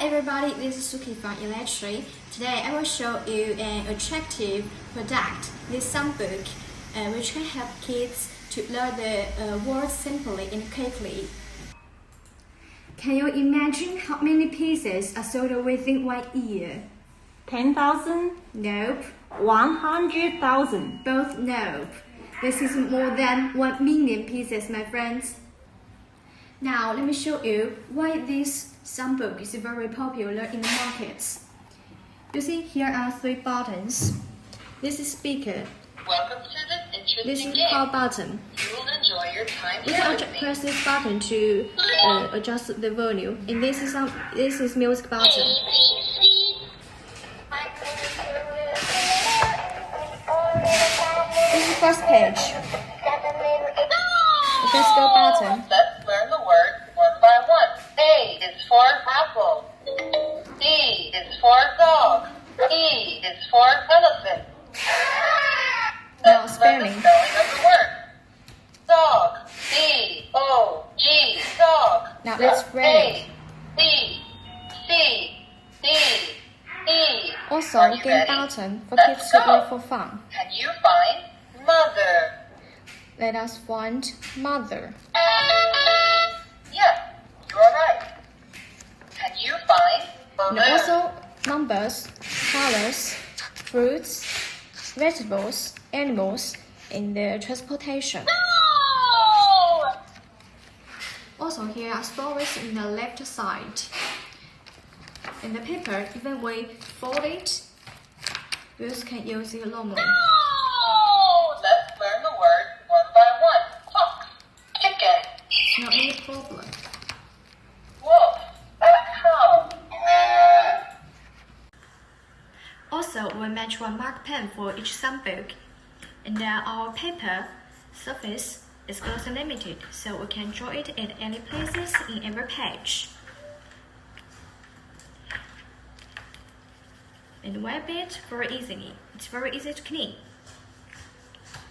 everybody, this is Suki from Eletree. Today I will show you an attractive product, this sum book, which can help kids to learn the words simply and quickly. Can you imagine how many pieces are sold within 1 year? 10,000? Nope. 100,000? Both nope. This is more than 1 million pieces, my friends. Now let me show you why this sum book is very popular in the markets. You see, here are 3 buttons. This is speaker. Welcome to this interesting This is game. power button. You will enjoy your time You here can with me. press this button to adjust the volume. And this is music button. This is first page. Let's go button. Let's learn the words one by one. A is for apple. D is for dog. E is for elephant. Now Let's learn the spelling. spelling of the word. Dog. D-O-G. Dog. Now let's read it. A-B-C-D-E. Also, Are you game ready? button for Let's kids to go. play for fun. Can you find mother? Let us find mother. Yeah, you are right. Can you find And balloon? also numbers, colors, fruits, vegetables, animals, and the transportation. No! Also, here are stories in the left side. In the paper, even we fold it, you can use it normally. No! Let's learn the words one by one. Fox, chicken, Not any problem. wolf, cow. Also, we match one mark pen for each sum book, and our paper surface is also limited, so we can draw it at any places in every page. And wipe it very easily. It's very easy to clean.